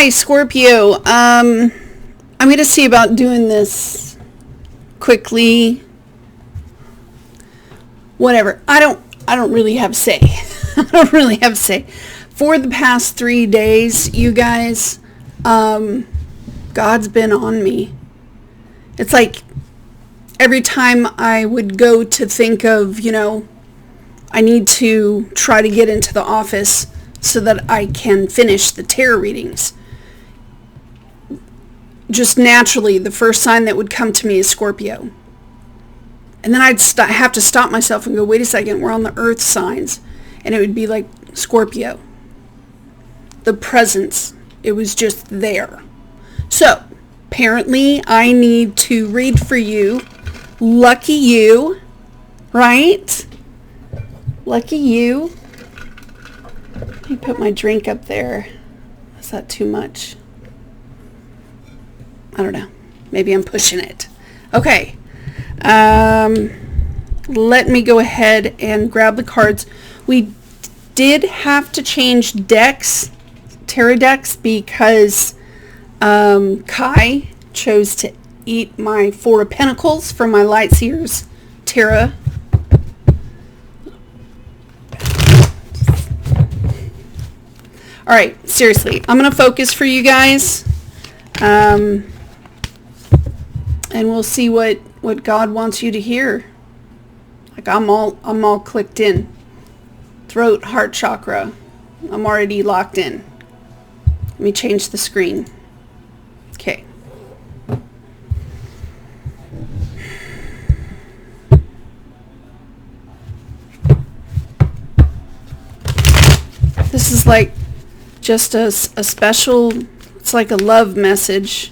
Hi, Scorpio. I'm going to see about doing this quickly. Whatever. I don't really have say. I don't really have say. For the past 3 days, you guys, God's been on me. It's like every time I would go to think of, I need to try to get into the office so that I can finish the tarot readings. Just naturally, the first sign that would come to me is Scorpio. And then I'd have to stop myself and go, wait a second, we're on the earth signs. And it would be like Scorpio. The presence, it was just there. So, apparently I need to read for you. Lucky you, right? Lucky you. Let me put my drink up there. Is that too much? I don't know. Maybe I'm pushing it. Okay. Let me go ahead and grab the cards. We did have to change decks, tarot decks, because Kai chose to eat my Four of Pentacles from my Light Seers tarot. All right, seriously, I'm going to focus for you guys. And we'll see what God wants you to hear. Like I'm all clicked in. Throat, heart chakra. I'm already locked in. Let me change the screen. Okay. This is like just a special, it's like a love message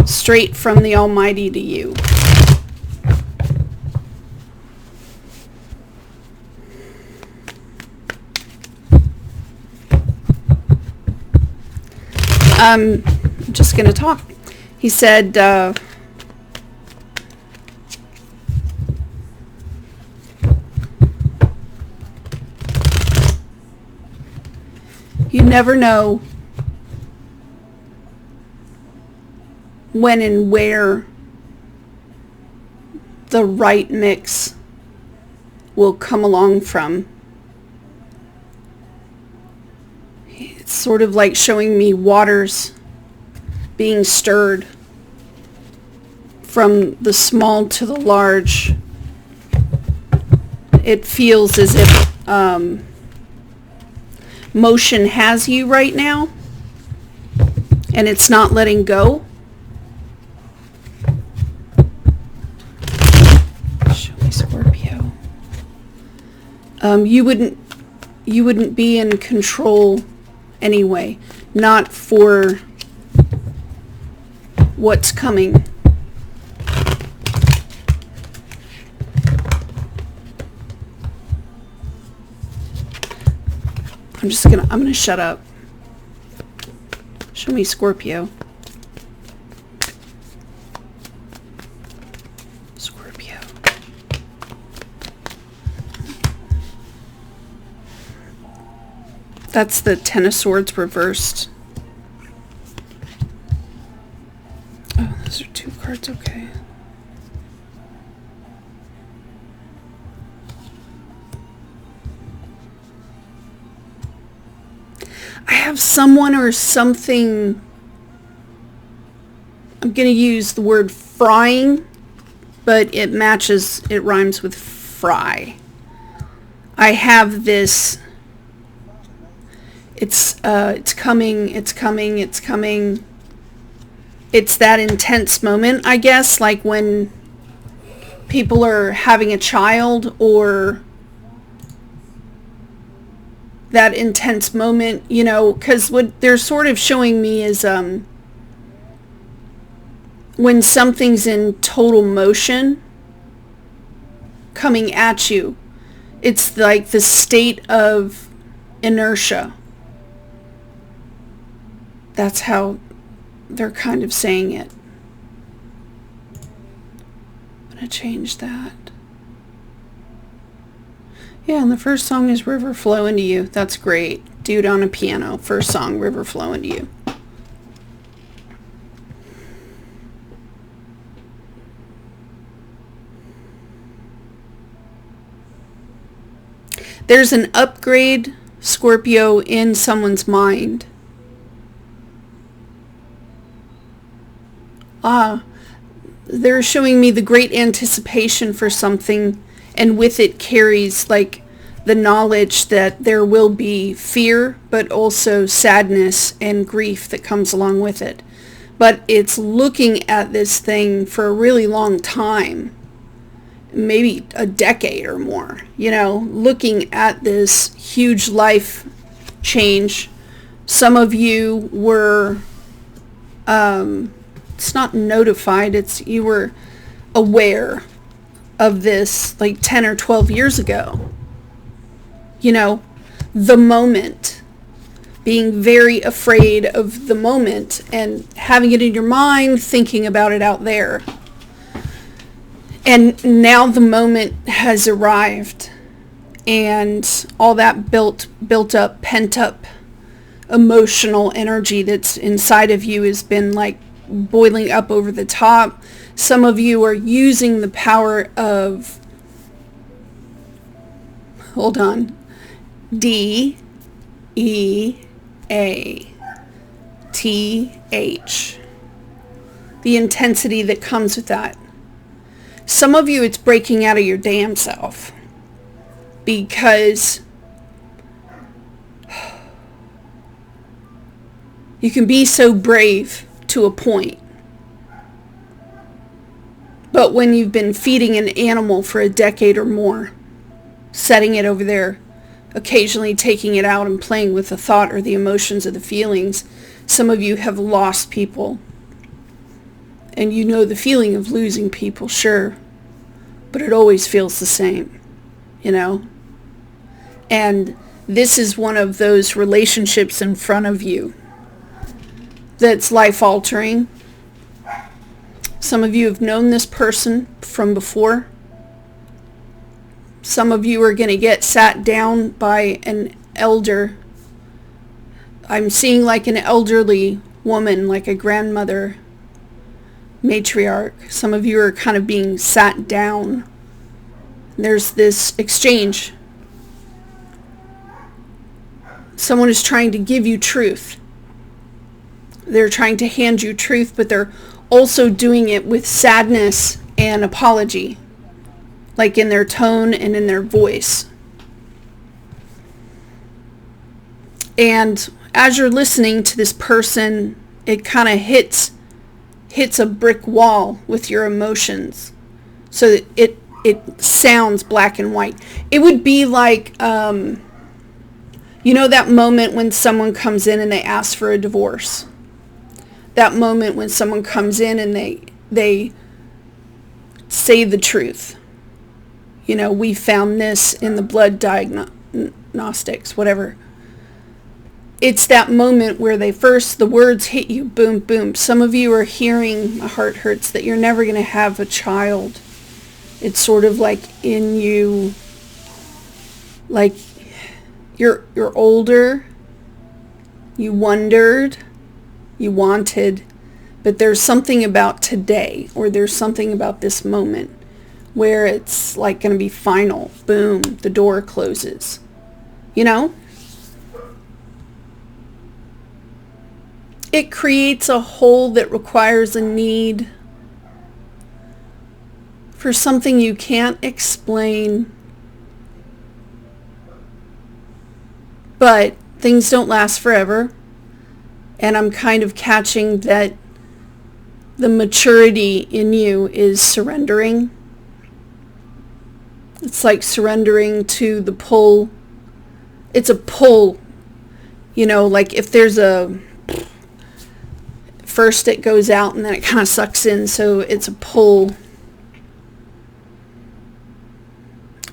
straight from the Almighty to you. I'm just going to talk. He said, you never know when and where the right mix will come along from. It's sort of like showing me waters being stirred from the small to the large. It feels as if motion has you right now and it's not letting go. Show me Scorpio. You wouldn't be in control anyway, not for what's coming. I'm gonna shut up. Show me Scorpio. Scorpio. That's the Ten of Swords reversed. Oh, those are 2 cards, okay. I have someone or something, I'm going to use the word frying, but it rhymes with fry. I have this, it's coming. It's that intense moment, I guess, like when people are having a child, or that intense moment, because what they're sort of showing me is when something's in total motion coming at you, it's like the state of inertia. That's how they're kind of saying it. I'm going to change that. Yeah, and the first song is River Flow Into You. That's great. Dude on a piano. First song, River Flowing to You. There's an upgrade, Scorpio, in someone's mind. They're showing me the great anticipation for something, and with it carries like the knowledge that there will be fear, but also sadness and grief that comes along with it. But it's looking at this thing for a really long time, maybe a decade or more, looking at this huge life change. Some of you were, it's not notified, it's you were aware of this like 10 or 12 years ago. The moment, being very afraid of the moment and having it in your mind, thinking about it out there. And now the moment has arrived, and all that built up, pent up emotional energy that's inside of you has been like boiling up over the top. Some of you are using the power of, hold on, DEATH, the intensity that comes with that. Some of you, it's breaking out of your damn self, because you can be so brave to a point, but when you've been feeding an animal for a decade or more, setting it over there, occasionally taking it out and playing with the thought or the emotions or the feelings, some of you have lost people. And you know the feeling of losing people, sure, but it always feels the same, And this is one of those relationships in front of you that's life-altering. Some of you have known this person from before. Some of you are going to get sat down by an elder. I'm seeing like an elderly woman, like a grandmother, matriarch. Some of you are kind of being sat down. There's this exchange. Someone is trying to give you truth. They're trying to hand you truth, but they're also doing it with sadness and apology, like in their tone and in their voice. And as you're listening to this person, it kind of hits a brick wall with your emotions, so that it sounds black and white. It would be like, that moment when someone comes in and they ask for a divorce. That moment when someone comes in and they say the truth. We found this in the blood diagnostics, whatever. It's that moment where the words hit you, boom, boom. Some of you are hearing, my heart hurts, that you're never going to have a child. It's sort of like in you, like you're older, you wondered, you wanted, but there's something about today, or there's something about this moment where it's like going to be final. Boom, the door closes. It creates a hole that requires a need for something you can't explain. But things don't last forever. And I'm kind of catching that the maturity in you is surrendering. It's like surrendering to the pull. It's a pull. Like if there's first it goes out and then it kind of sucks in. So it's a pull.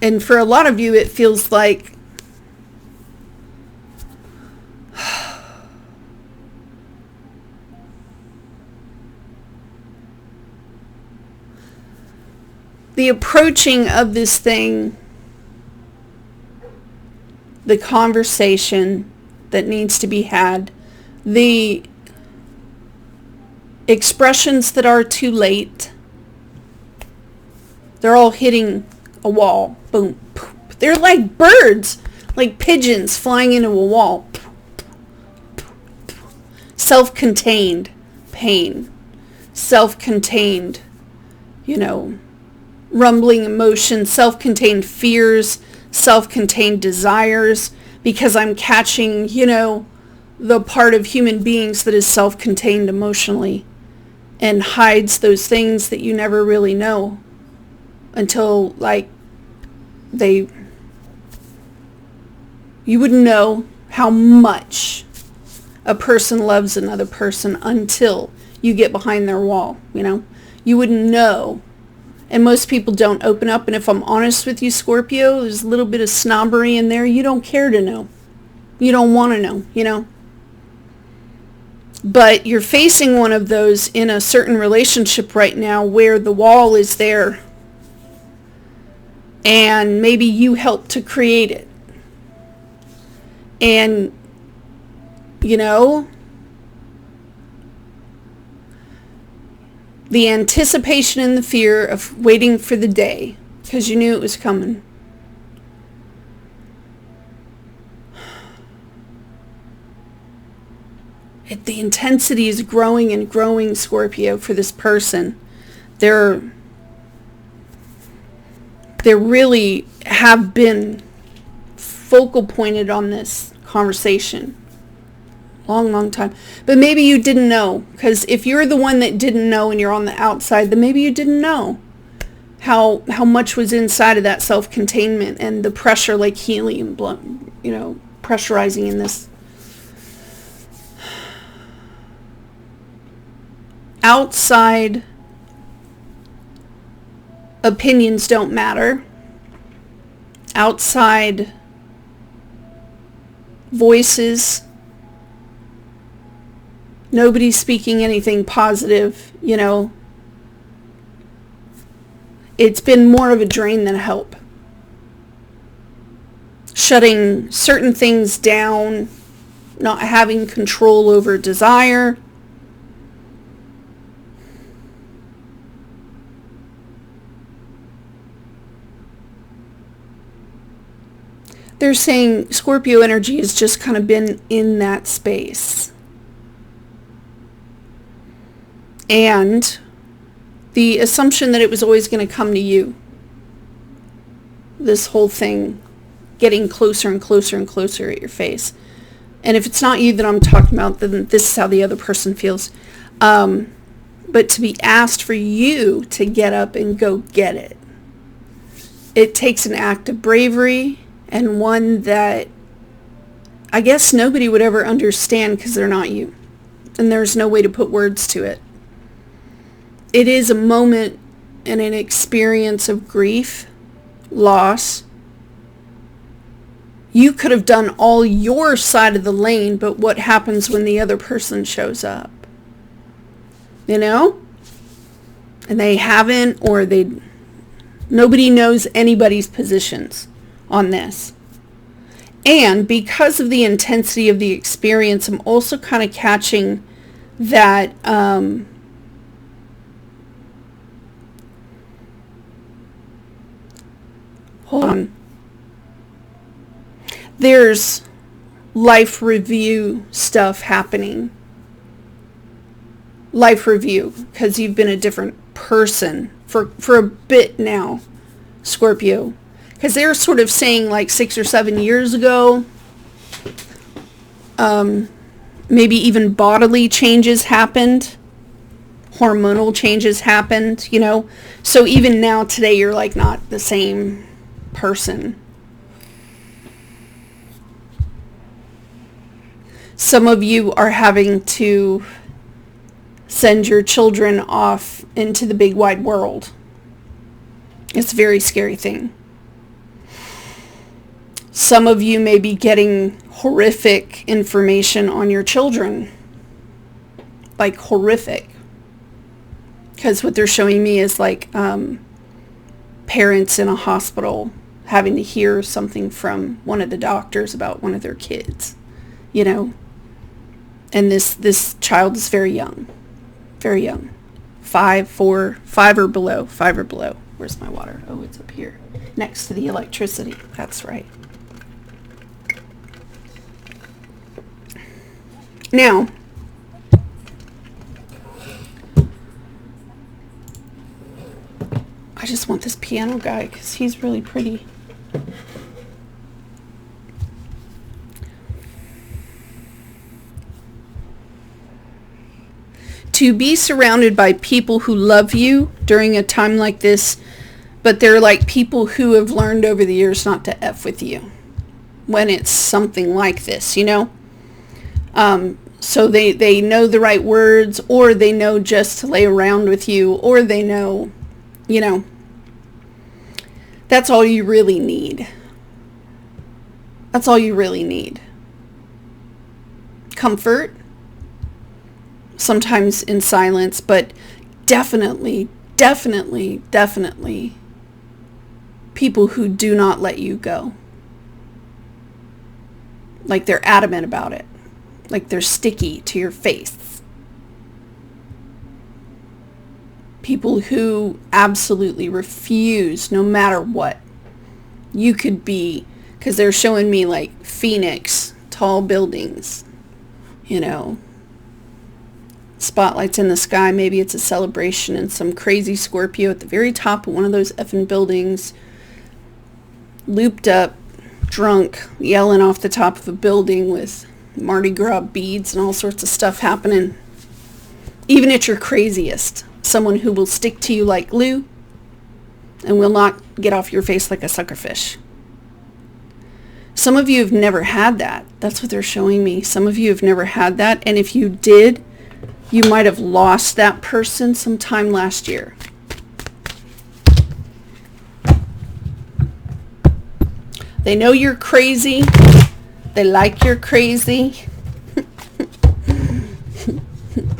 And for a lot of you, it feels like the approaching of this thing, the conversation, that needs to be had. The expressions that are too late, they're all hitting a wall. Boom. They're like birds, like pigeons flying into a wall. Self-contained pain. Self-contained, rumbling emotions, self-contained fears, self-contained desires, because I'm catching, the part of human beings that is self-contained emotionally and hides those things that you never really know until, you wouldn't know how much a person loves another person until you get behind their wall, You wouldn't know. And most people don't open up. And if I'm honest with you, Scorpio, there's a little bit of snobbery in there. You don't care to know. You don't want to know, But you're facing one of those in a certain relationship right now where the wall is there. And maybe you helped to create it. And, the anticipation and the fear of waiting for the day because you knew it was coming. The intensity is growing and growing, Scorpio, for this person. They're really have been focal pointed on this conversation. Long time. But maybe you didn't know, because if you're the one that didn't know and you're on the outside, then maybe you didn't know how much was inside of that self-containment and the pressure, like helium, pressurizing in this. Outside opinions don't matter. Outside voices, nobody's speaking anything positive, It's been more of a drain than a help. Shutting certain things down, not having control over desire. They're saying Scorpio energy has just kind of been in that space. And the assumption that it was always going to come to you. This whole thing getting closer and closer and closer at your face. And if it's not you that I'm talking about, then this is how the other person feels. But to be asked for you to get up and go get it. It takes an act of bravery, and one that I guess nobody would ever understand because they're not you. And there's no way to put words to it. It is a moment and an experience of grief, loss. You could have done all your side of the lane, but what happens when the other person shows up? And they haven't, or nobody knows anybody's positions on this. And because of the intensity of the experience, I'm also kind of catching that hold on. There's life review stuff happening. Life review, because you've been a different person for a bit now, Scorpio. Because they're sort of saying like 6 or 7 years ago, maybe even bodily changes happened, hormonal changes happened, So even now, today, you're like not the same person. Some of you are having to send your children off into the big wide world. It's a very scary thing. Some of you may be getting horrific information on your children. Like horrific. Because what they're showing me is like parents in a hospital having to hear something from one of the doctors about one of their kids. you know, and this child is very young, very young. 5 or below. Where's my water? Oh, it's up here next to the electricity. That's right. Now, I just want this piano guy because he's really pretty. To be surrounded by people who love you during a time like this, but they're like people who have learned over the years not to F with you when it's something like this, you know? So they know the right words, or they know just to lay around with you, or they know, you know, that's all you really need. That's all you really need. Comfort, sometimes in silence, but definitely people who do not let you go. Like they're adamant about it. Like they're sticky to your face. People who absolutely refuse, no matter what. You could be, because they're showing me like Phoenix, tall buildings, you know, spotlights in the sky. Maybe it's a celebration, and some crazy Scorpio at the very top of one of those effing buildings, looped up, drunk, yelling off the top of a building with Mardi Gras beads and all sorts of stuff happening. Even at your craziest, someone who will stick to you like glue and will not get off your face like a suckerfish. Some of you have never had that. That's what they're showing me. Some of you have never had that, and if you did, you might have lost that person sometime last year. They know you're crazy. They like you're crazy.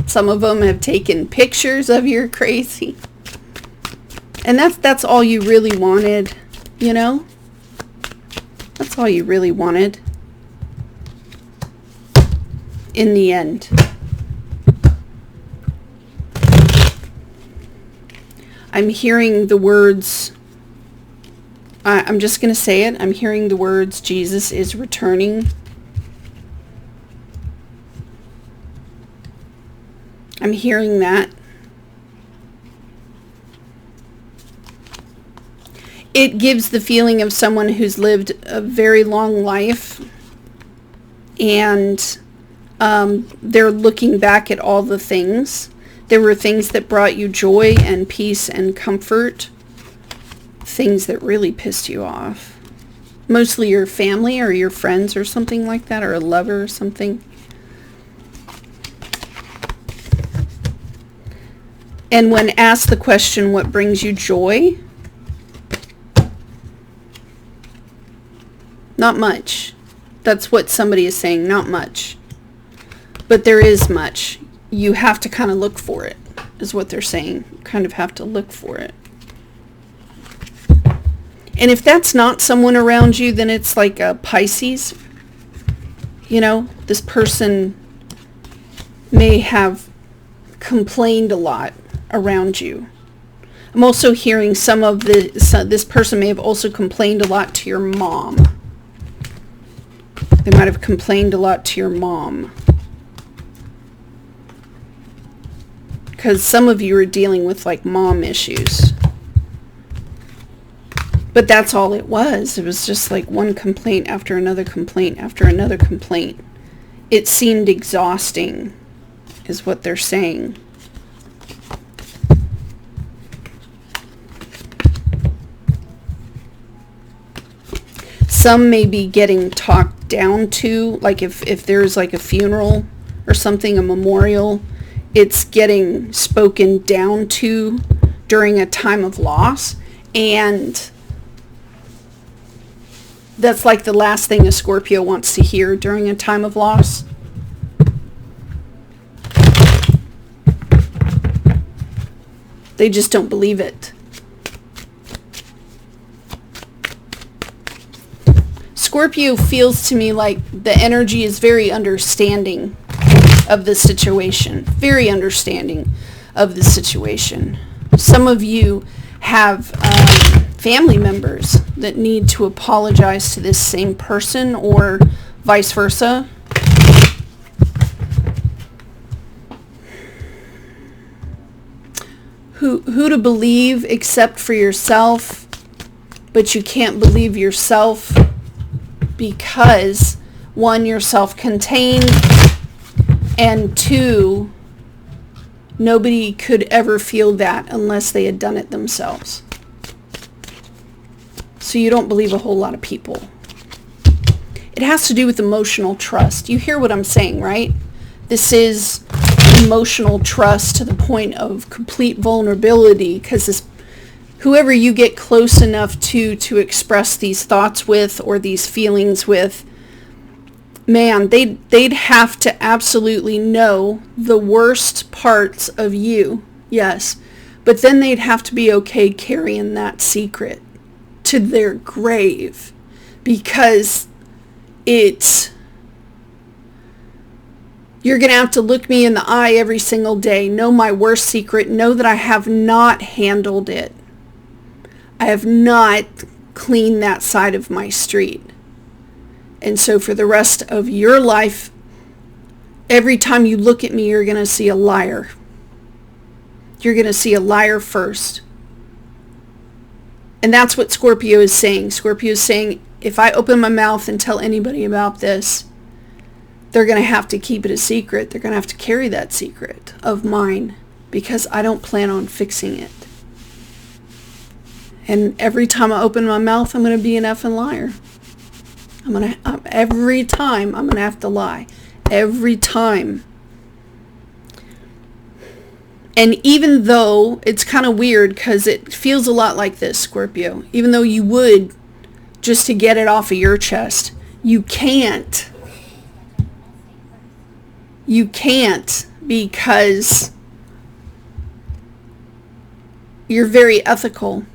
Some of them have taken pictures of your crazy. And that's all you really wanted, you know? That's all you really wanted. In the end. I'm hearing the words, I'm just going to say it, I'm hearing the words, Jesus is returning. I'm hearing that. It gives the feeling of someone who's lived a very long life, and they're looking back at all the things. There were things that brought you joy and peace and comfort. Things that really pissed you off. Mostly your family or your friends or something like that, or a lover or something. And when asked the question, what brings you joy? Not much. That's what somebody is saying, not much. But there is much. You have to kind of look for it, is what they're saying. You kind of have to look for it. And if that's not someone around you, then it's like a Pisces. You know, this person may have complained a lot around you. I'm also hearing this person may have also complained a lot to your mom. They might have complained a lot to your mom. Because some of you are dealing with like mom issues. But that's all it was. It was just like one complaint after another complaint after another complaint. It seemed exhausting, is what they're saying. Some may be getting talked down to, like if there's like a funeral or something, a memorial, it's getting spoken down to during a time of loss, and that's like the last thing a Scorpio wants to hear during a time of loss. They just don't believe it. Scorpio feels to me like the energy is very understanding of the situation. Very understanding of the situation. Some of you have family members that need to apologize to this same person, or vice versa. Who to believe except for yourself, but you can't believe yourself because, one, you're self-contained, and two, nobody could ever feel that unless they had done it themselves. So you don't believe a whole lot of people. It has to do with emotional trust. You hear what I'm saying, right? This is emotional trust to the point of complete vulnerability, because whoever you get close enough to express these thoughts with or these feelings with, man, they'd have to absolutely know the worst parts of you, yes, but then they'd have to be okay carrying that secret to their grave, because you're going to have to look me in the eye every single day, know my worst secret, know that I have not handled it. I have not cleaned that side of my street. And so for the rest of your life, every time you look at me, you're going to see a liar. You're going to see a liar first. And that's what Scorpio is saying. Scorpio is saying, if I open my mouth and tell anybody about this, they're going to have to keep it a secret. They're going to have to carry that secret of mine, because I don't plan on fixing it. And every time I open my mouth, I'm going to be an effing liar. Every time I'm going to have to lie. Every time. And even though it's kind of weird, because it feels a lot like this, Scorpio, even though you would, just to get it off of your chest, you can't. You can't, because you're very ethical.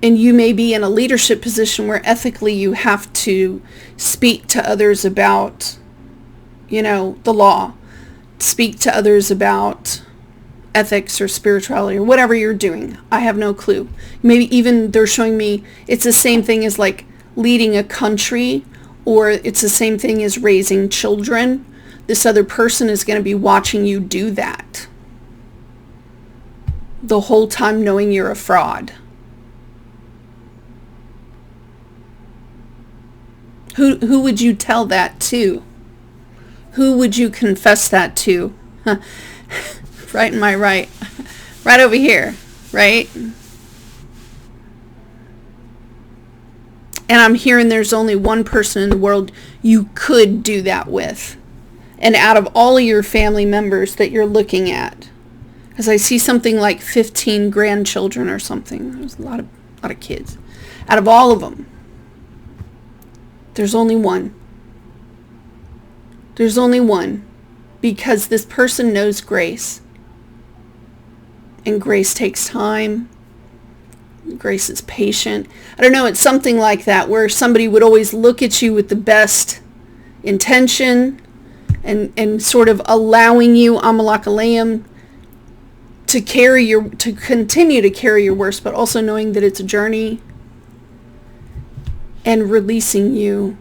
And you may be in a leadership position where ethically you have to speak to others about, the law. Speak to others about ethics or spirituality or whatever you're doing. I have no clue. Maybe even they're showing me it's the same thing as like leading a country, or it's the same thing as raising children. This other person is going to be watching you do that the whole time, knowing you're a fraud. Who would you tell that to? Who would you confess that to? Right in my right. Right over here, right? And I'm hearing there's only one person in the world you could do that with. And out of all of your family members that you're looking at, because I see something like 15 grandchildren or something. There's a lot of kids. Out of all of them, there's only one. There's only one, because this person knows grace. And grace takes time. Grace is patient. I don't know, it's something like that, where somebody would always look at you with the best intention and sort of allowing you, Amalakalayam, to continue to carry your worst, but also knowing that it's a journey, and releasing you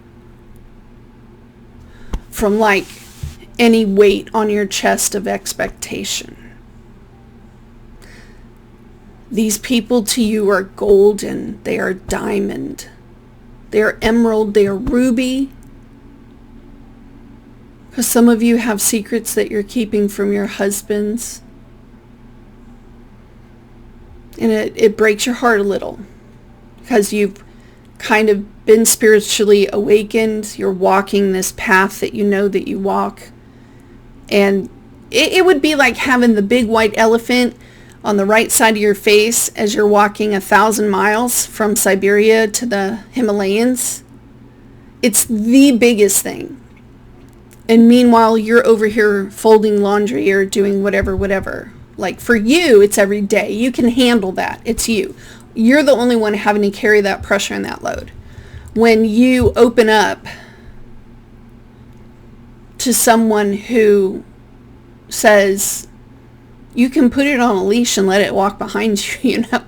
from like any weight on your chest of expectation. These people to you are golden. They are diamond. They are emerald. They are ruby. Because some of you have secrets that you're keeping from your husbands. And it breaks your heart a little. Because you've kind of been spiritually awakened. You're walking this path that you know that you walk. And it would be like having the big white elephant on the right side of your face as you're walking 1,000 miles from Siberia to the Himalayas. It's the biggest thing. And meanwhile, you're over here folding laundry or doing whatever. Like for you, it's every day. You can handle that. It's you. You're the only one having to carry that pressure and that load. When you open up to someone who says, you can put it on a leash and let it walk behind you, you know?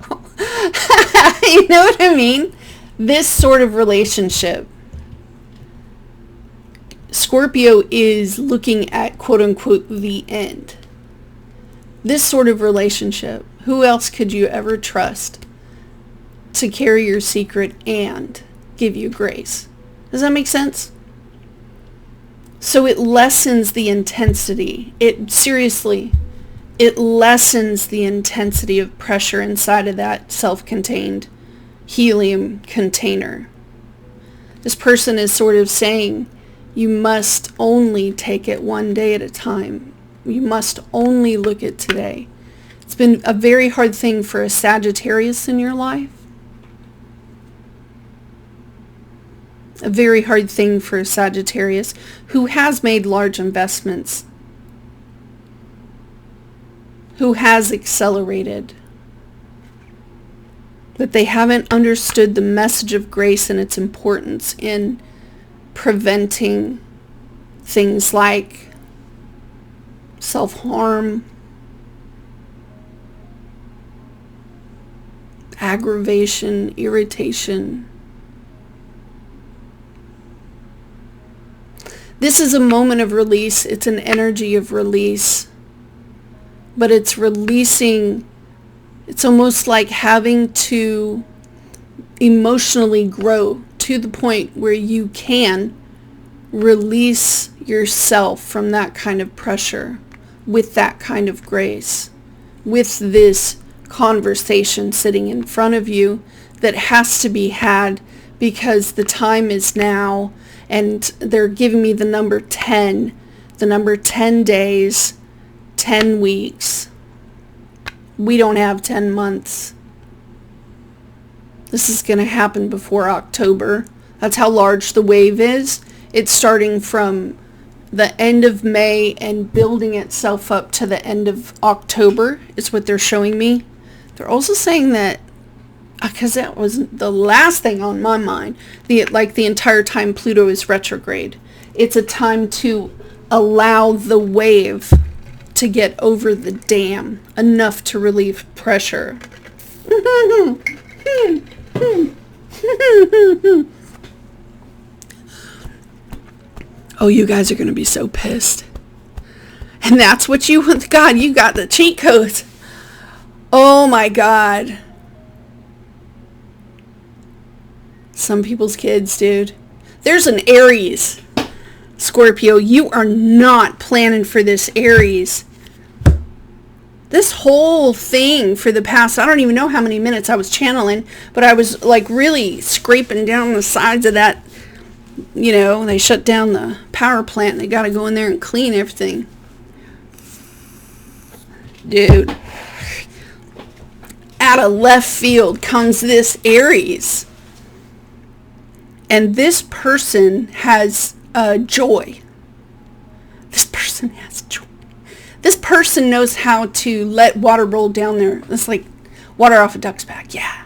You know what I mean? This sort of relationship. Scorpio is looking at, quote unquote, the end. This sort of relationship, who else could you ever trust to carry your secret and give you grace? Does that make sense? So it lessens the intensity. It lessens the intensity of pressure inside of that self-contained helium container. This person is sort of saying, you must only take it one day at a time. You must only look at today. It's been a very hard thing for a Sagittarius in your life. A very hard thing for a Sagittarius who has made large investments, who has accelerated, but they haven't understood the message of grace and its importance in preventing things like self-harm, aggravation, irritation. This is a moment of release. It's an energy of release. But it's releasing, it's almost like having to emotionally grow to the point where you can release yourself from that kind of pressure with that kind of grace, with this conversation sitting in front of you that has to be had because the time is now, and they're giving me the number 10 days, 10 weeks. We don't have 10 months. This is going to happen before October. That's how large the wave is. It's starting from the end of May and building itself up to the end of October is what they're showing me. They're also saying that, because that was the last thing on my mind, the entire time Pluto is retrograde. It's a time to allow the wave to get over the dam, enough to relieve pressure. Oh, you guys are going to be so pissed. And that's what you want. God, you got the cheat codes. Oh my God. Some people's kids, dude. There's an Aries. Scorpio, you are not planning for this Aries. This whole thing for the past, I don't even know how many minutes I was channeling, but I was like really scraping down the sides of that. You know, they shut down the power plant and they got to go in there and clean everything. Dude. Out of left field comes this Aries. And this person has joy. This person has joy. This person knows how to let water roll down there. It's like water off a duck's back. Yeah.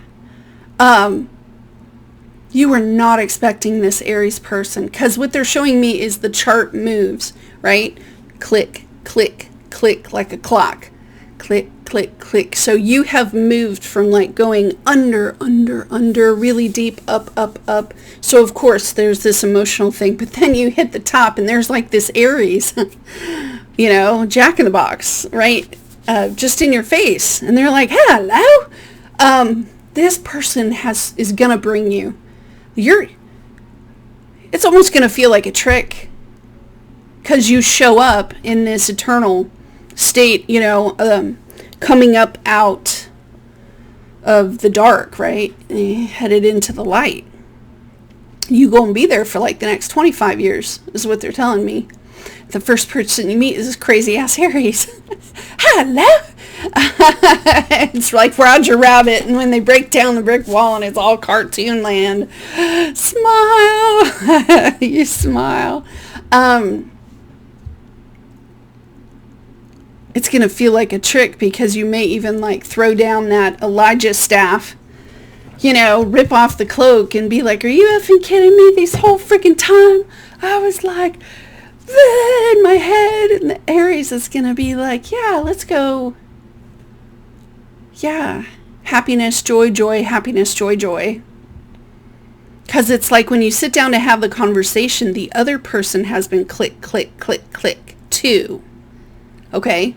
You were not expecting this Aries person, because what they're showing me is the chart moves, right? Click, click, click, like a clock. Click, click, click. So you have moved from like going under, really deep, up. So of course there's this emotional thing, but then you hit the top and there's like this Aries, you know, Jack in the Box, right? Just in your face. And they're like, hello. This person is going to bring you. It's almost going to feel like a trick, because you show up in this eternal state, you know, coming up out of the dark, right? Headed into the light. You go and be there for like the next 25 years, is what they're telling me. The first person you meet is this crazy ass Aries. Hello. It's like Roger Rabbit, and when they break down the brick wall and it's all cartoon land. Smile. You smile. It's going to feel like a trick, because you may even like throw down that Elijah staff rip off the cloak and be like, are you effing kidding me? This whole freaking time I was like, in my head. And the Aries is going to be like, yeah, let's go. Yeah. Happiness, joy, joy, happiness, joy, joy. Because it's like when you sit down to have the conversation, the other person has been click, click, click, click too. Okay?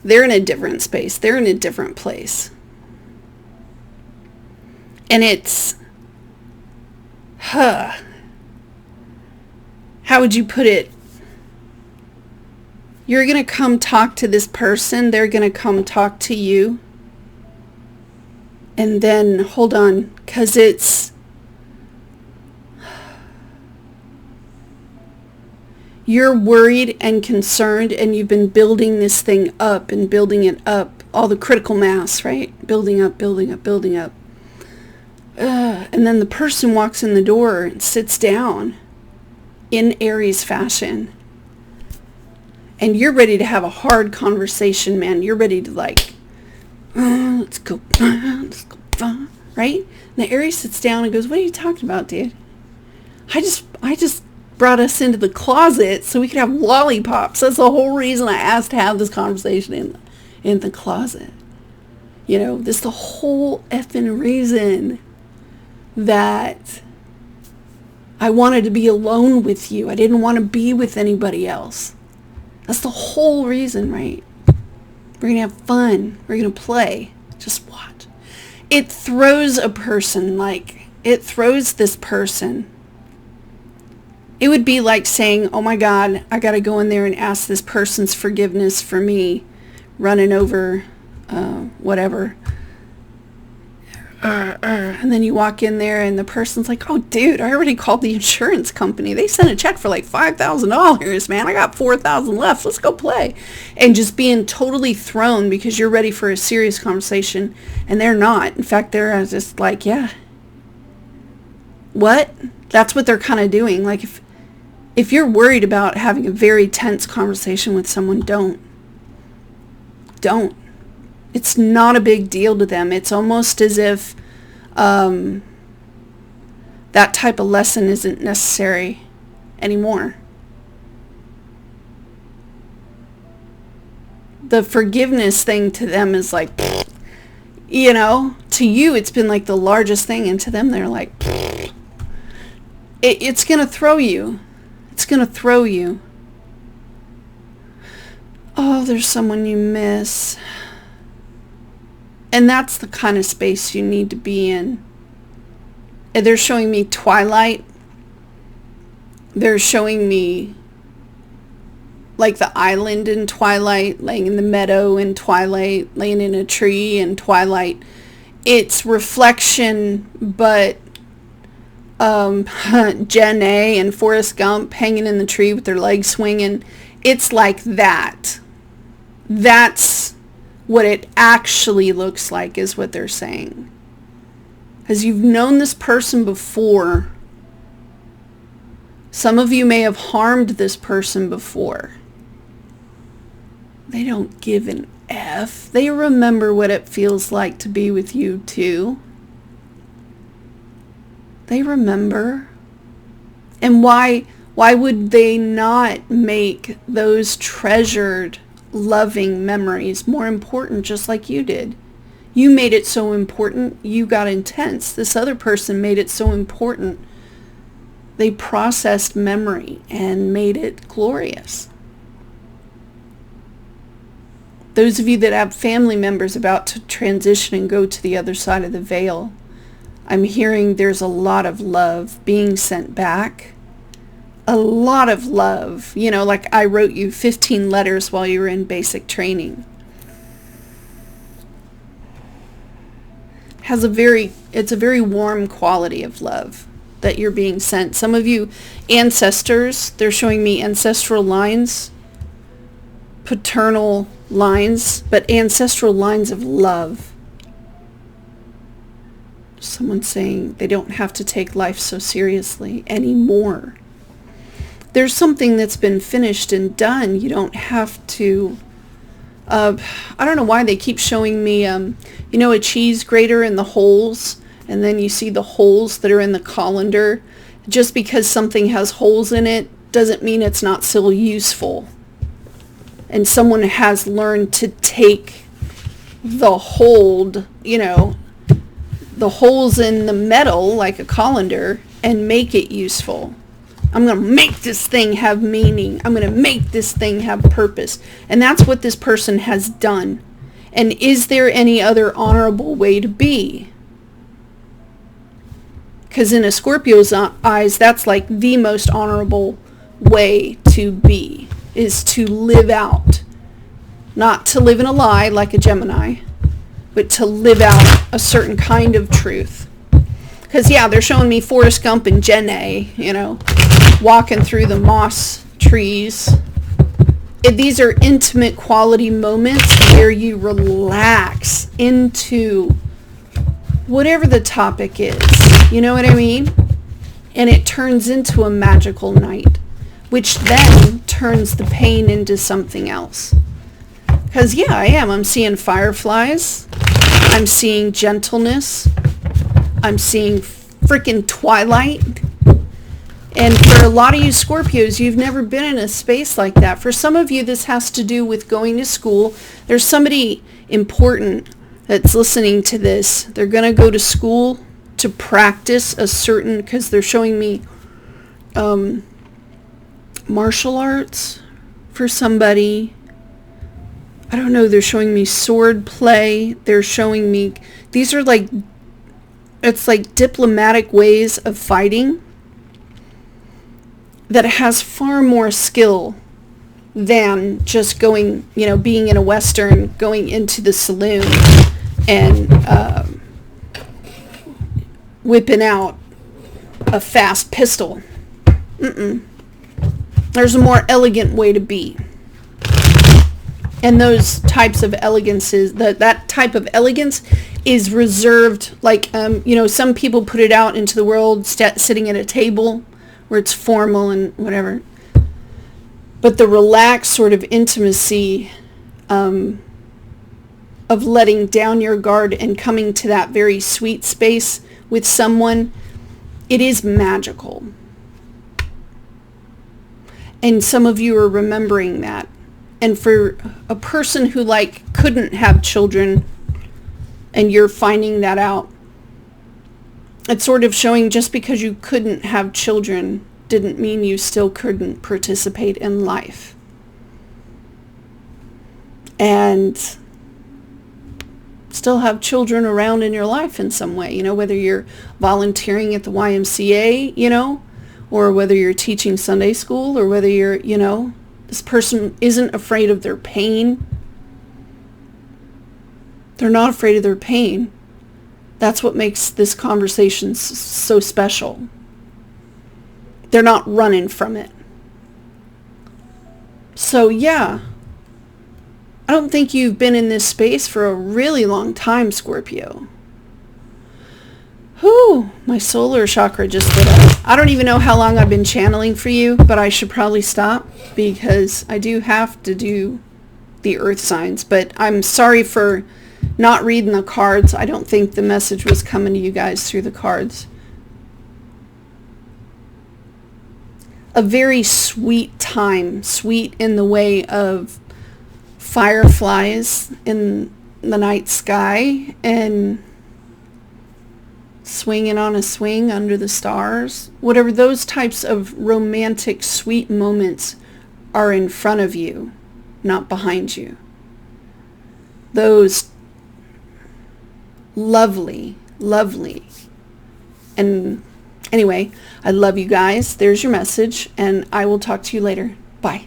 They're in a different space. They're in a different place. And it's, how would you put it? You're going to come talk to this person. They're going to come talk to you. And then, hold on, because it's, you're worried and concerned, and you've been building this thing up and building it up. All the critical mass, right? Building up, building up, building up. And then the person walks in the door and sits down in Aries fashion. And you're ready to have a hard conversation, man. You're ready to let's go, right? And the Aries sits down and goes, what are you talking about, dude? I just brought us into the closet so we could have lollipops. That's the whole reason I asked to have this conversation in the closet. This is the whole effing reason that I wanted to be alone with you. I didn't want to be with anybody else. That's the whole reason, right? We're going to have fun. We're going to play. Just watch. It throws a person, it throws this person. It would be like saying, oh my God, I got to go in there and ask this person's forgiveness for me running over whatever. And then you walk in there and the person's like, oh dude, I already called the insurance company. They sent a check for like $5,000, man. I got 4,000 left. Let's go play. And just being totally thrown because you're ready for a serious conversation and they're not. In fact, they're just like, yeah. What? That's what they're kind of doing. Like if you're worried about having a very tense conversation with someone, don't. It's not a big deal to them. It's almost as if that type of lesson isn't necessary anymore. The forgiveness thing to them is like, to you it's been like the largest thing, and to them they're like, it's going to throw you. It's going to throw you. Oh, there's someone you miss. And that's the kind of space you need to be in. And they're showing me twilight. They're showing me like the island in twilight, laying in the meadow in twilight, laying in a tree in twilight. It's reflection, but Jen A. and Forrest Gump hanging in the tree with their legs swinging. It's like that. That's what it actually looks like, is what they're saying. Because you've known this person before. Some of you may have harmed this person before. They don't give an F. They remember what it feels like to be with you too. They remember. And why would they not make those treasured, loving memories more important, just like you did? You made it so important, you got intense. This other person made it so important, they processed memory and made it glorious. Those of you that have family members about to transition and go to the other side of the veil, I'm hearing there's a lot of love being sent back. A lot of love. You know, like I wrote you 15 letters while you were in basic training. It's a very warm quality of love that you're being sent. Some of you ancestors, they're showing me ancestral lines, paternal lines, but ancestral lines of love. Someone's saying they don't have to take life so seriously anymore. There's something that's been finished and done. You don't have to I don't know why they keep showing me, a cheese grater and the holes, and then you see the holes that are in the colander. Just because something has holes in it doesn't mean it's not still useful. And someone has learned to take the the holes in the metal, like a colander, and make it useful. I'm going to make this thing have meaning. I'm going to make this thing have purpose. And that's what this person has done. And is there any other honorable way to be? Because in a Scorpio's eyes, that's like the most honorable way to be, is to live out. Not to live in a lie like a Gemini, but to live out a certain kind of truth. Because, yeah, they're showing me Forrest Gump and Jenny, walking through the moss trees. These are intimate quality moments where you relax into whatever the topic is. You know what I mean? And it turns into a magical night, which then turns the pain into something else. Because, yeah, I'm seeing fireflies. I'm seeing gentleness. I'm seeing freaking twilight. And for a lot of you Scorpios, you've never been in a space like that. For some of you, this has to do with going to school. There's somebody important that's listening to this. They're going to go to school to practice a certain, because they're showing me martial arts for somebody. I don't know, they're showing me sword play. They're showing me, these are like, it's like diplomatic ways of fighting that has far more skill than just going, being in a Western, going into the saloon and whipping out a fast pistol. There's a more elegant way to be. And those types of elegances, that type of elegance is reserved, like, some people put it out into the world sitting at a table where it's formal and whatever. But the relaxed sort of intimacy of letting down your guard and coming to that very sweet space with someone, it is magical. And some of you are remembering that. And for a person who couldn't have children and you're finding that out, it's sort of showing just because you couldn't have children didn't mean you still couldn't participate in life. And still have children around in your life in some way, whether you're volunteering at the YMCA, or whether you're teaching Sunday school, or whether you're, this person isn't afraid of their pain. They're not afraid of their pain. That's what makes this conversation so special. They're not running from it. So, yeah. I don't think you've been in this space for a really long time, Scorpio. Whew, my solar chakra just lit up. I don't even know how long I've been channeling for you, but I should probably stop because I do have to do the earth signs. But I'm sorry for not reading the cards. I don't think the message was coming to you guys through the cards. A very sweet time, sweet in the way of fireflies in the night sky and swinging on a swing under the stars. Whatever those types of romantic, sweet moments are in front of you, not behind you. Those lovely, lovely. And anyway, I love you guys. There's your message, and I will talk to you later. Bye.